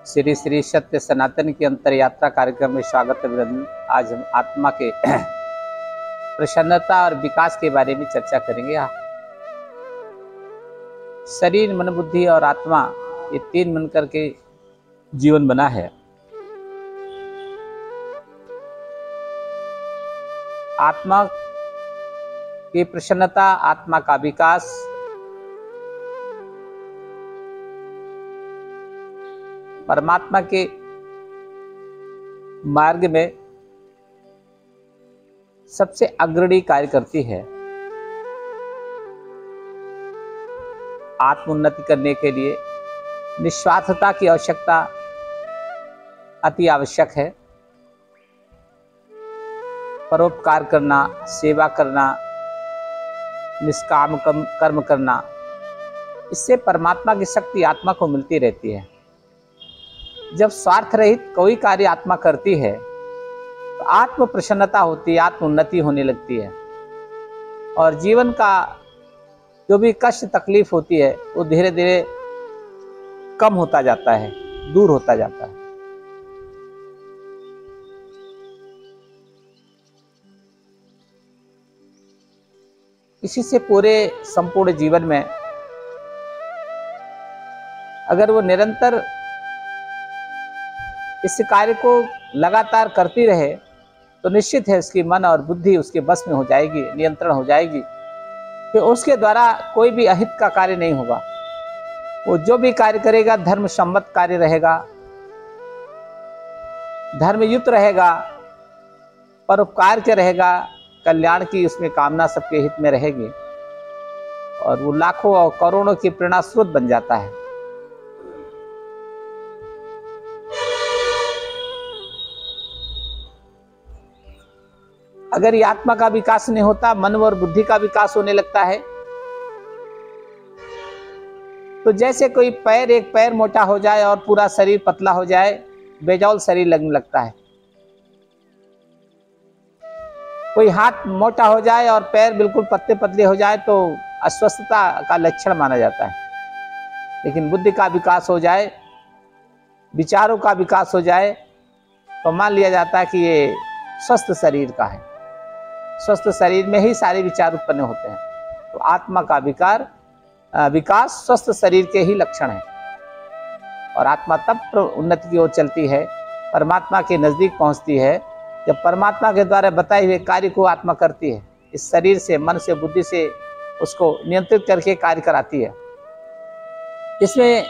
श्री श्री सत्य सनातन की अंतर यात्रा कार्यक्रम में स्वागत अभिनंदन। आज हम आत्मा के प्रसन्नता और विकास के बारे में चर्चा करेंगे। शरीर, मन, बुद्धि और आत्मा, ये तीन मिलकर के जीवन बना है। आत्मा की प्रसन्नता, आत्मा का विकास, परमात्मा के मार्ग में सबसे अग्रणी कार्य करती है। आत्मोन्नति करने के लिए निस्वार्थता की आवश्यकता अति आवश्यक है। परोपकार करना, सेवा करना, निष्काम कर्म करना, इससे परमात्मा की शक्ति आत्मा को मिलती रहती है। जब स्वार्थ रहित कोई कार्य आत्मा करती है तो आत्म प्रसन्नता होती है, आत्म उन्नति होने लगती है और जीवन का जो भी कष्ट तकलीफ होती है वो धीरे धीरे कम होता जाता है, दूर होता जाता है। इसी से पूरे संपूर्ण जीवन में अगर वो निरंतर इस कार्य को लगातार करती रहे तो निश्चित है उसकी मन और बुद्धि उसके बस में हो जाएगी, नियंत्रण हो जाएगी। फिर उसके द्वारा कोई भी अहित का कार्य नहीं होगा। वो जो भी कार्य करेगा धर्म सम्मत कार्य रहेगा, धर्मयुक्त रहेगा, परोपकार के रहेगा, कल्याण की उसमें कामना सबके हित में रहेगी और वो लाखों और करोड़ों की प्रेरणा स्रोत बन जाता है। अगर ये आत्मा का विकास नहीं होता, मन और बुद्धि का विकास होने लगता है तो जैसे कोई पैर, एक पैर मोटा हो जाए और पूरा शरीर पतला हो जाए, बेजौल शरीर लगने लगता है। कोई हाथ मोटा हो जाए और पैर बिल्कुल पतले पतले हो जाए तो अस्वस्थता का लक्षण माना जाता है। लेकिन बुद्धि का विकास हो जाए, विचारों का विकास हो जाए तो मान लिया जाता है कि ये स्वस्थ शरीर का है। स्वस्थ शरीर में ही सारे विचार उत्पन्न होते हैं। तो आत्मा का विकास स्वस्थ शरीर के ही लक्षण है और आत्मा तब उन्नति की ओर चलती है, परमात्मा के नजदीक पहुंचती है जब परमात्मा के द्वारा बताए हुए कार्य को आत्मा करती है। इस शरीर से, मन से, बुद्धि से उसको नियंत्रित करके कार्य कराती है। इसमें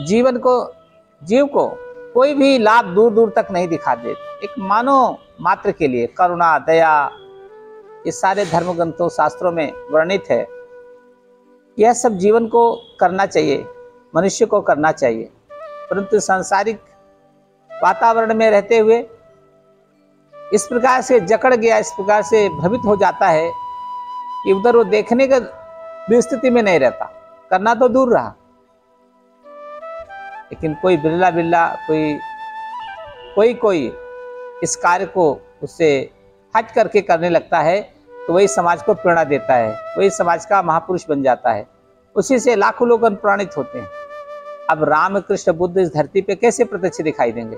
जीव को कोई भी लाभ दूर दूर तक नहीं दिखा देते। एक मानव मात्र के लिए करुणा, दया, ये सारे धर्म ग्रंथों, शास्त्रों में वर्णित है। यह सब जीवन को करना चाहिए, मनुष्य को करना चाहिए, परंतु सांसारिक वातावरण में रहते हुए इस प्रकार से जकड़ गया, इस प्रकार से भ्रमित हो जाता है कि उधर वो देखने का भी स्थिति में नहीं रहता। करना तो दूर रहा, लेकिन कोई बिरला कोई इस कार्य को उससे हट करके करने लगता है तो वही समाज को प्रेरणा देता है, वही समाज का महापुरुष बन जाता है। उसी से लाखों लोग अनुप्राणित होते हैं। अब राम, कृष्ण, बुद्ध इस धरती पे कैसे प्रत्यक्ष दिखाई देंगे?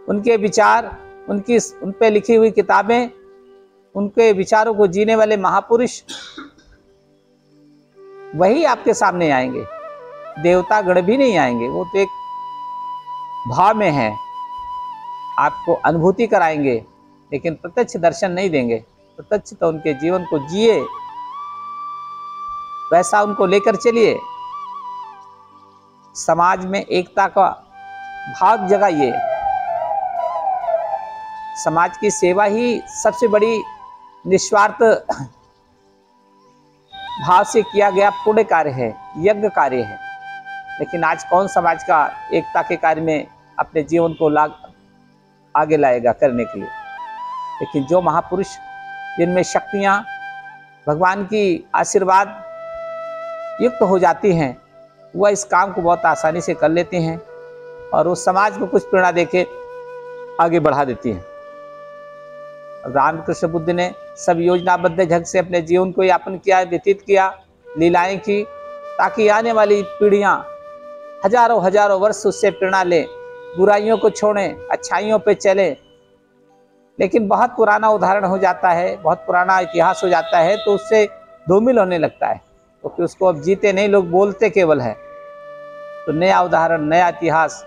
उनके विचार, उन पे लिखी हुई किताबें, उनके विचारों को जीने वाले महापुरुष वही आपके सामने आएंगे। देवता गण भी नहीं आएंगे, वो तो एक भाव में है, आपको अनुभूति कराएंगे लेकिन प्रत्यक्ष दर्शन नहीं देंगे। प्रत्यक्ष तो उनके जीवन को जिए, वैसा उनको लेकर चलिए, समाज में एकता का भाव जगाइए। समाज की सेवा ही सबसे बड़ी निस्वार्थ भाव से किया गया पुण्य कार्य है, यज्ञ कार्य है। लेकिन आज कौन समाज का एकता के कार्य में अपने जीवन को आगे लाएगा करने के लिए? लेकिन जो महापुरुष जिनमें शक्तियाँ भगवान की आशीर्वाद युक्त हो जाती हैं, वह इस काम को बहुत आसानी से कर लेते हैं और उस समाज को कुछ प्रेरणा देके आगे बढ़ा देती हैं। रामकृष्ण बुद्ध ने सब योजनाबद्ध ढंग से अपने जीवन को यापन किया, व्यतीत किया, लीलाएं की, ताकि आने वाली पीढ़ियां हजारों हजारों वर्ष उससे प्रेरणा लें, बुराइयों को छोड़ें, अच्छाइयों पे चलें। लेकिन बहुत पुराना उदाहरण हो जाता है, बहुत पुराना इतिहास हो जाता है तो उससे धूमिल होने लगता है, क्योंकि उसको अब जीते नहीं, लोग बोलते केवल है। तो नया उदाहरण, नया इतिहास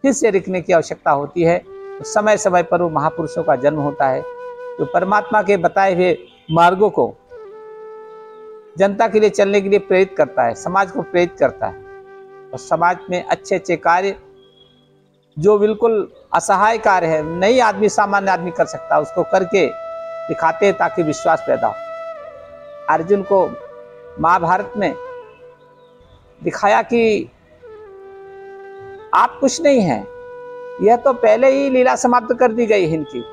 फिर से लिखने की आवश्यकता होती है। तो समय समय पर वो महापुरुषों का जन्म होता है, जो परमात्मा के बताए हुए मार्गों को जनता के लिए चलने के लिए प्रेरित करता है, समाज को प्रेरित करता है। और समाज में अच्छे अच्छे कार्य जो बिल्कुल असहाय कार्य है, नहीं आदमी, सामान्य आदमी कर सकता, उसको करके दिखाते हैं ताकि विश्वास पैदा हो। अर्जुन को महाभारत में दिखाया कि आप कुछ नहीं हैं, यह तो पहले ही लीला समाप्त कर दी गई है इनकी,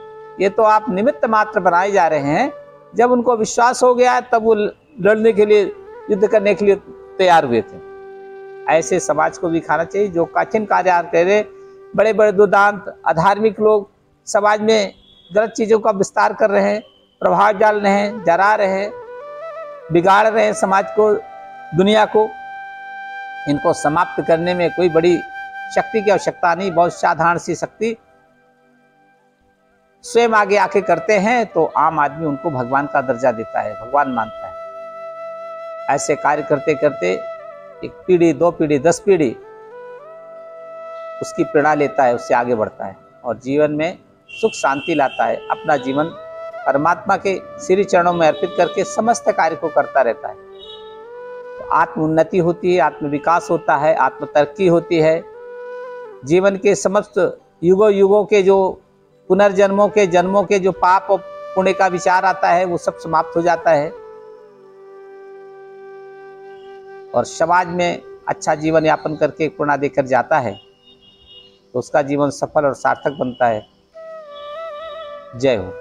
ये तो आप निमित्त मात्र बनाए जा रहे हैं। जब उनको विश्वास हो गया तब वो लड़ने के लिए, युद्ध करने के लिए तैयार हुए थे। ऐसे समाज को भी दिखाना चाहिए जो कठिन कार्य कर रहे, बड़े बड़े दुदांत अधार्मिक लोग समाज में गलत चीजों का विस्तार कर रहे हैं, प्रभाव डाल रहे हैं, जरा रहे हैं, बिगाड़ रहे हैं समाज को, दुनिया को। इनको समाप्त करने में कोई बड़ी शक्ति की आवश्यकता नहीं, बहुत साधारण सी शक्ति स्वयं आगे आके करते हैं तो आम आदमी उनको भगवान का दर्जा देता है, भगवान मानता है। ऐसे कार्य करते करते एक पीढ़ी, 2 पीढ़ी, 10 पीढ़ी उसकी प्रेरणा लेता है, उससे आगे बढ़ता है और जीवन में सुख शांति लाता है। अपना जीवन परमात्मा के श्री चरणों में अर्पित करके समस्त कार्य को करता रहता है। तो आत्म उन्नति होती है, आत्म विकास होता है, आत्म तरक्की होती है। जीवन के समस्त युगों युगों के जो पुनर्जन्मों के जन्मों के जो पाप और पुण्य का विचार आता है वो सब समाप्त हो जाता है और समाज में अच्छा जीवन यापन करके प्रेरणा देकर जाता है तो उसका जीवन सफल और सार्थक बनता है। जय हो।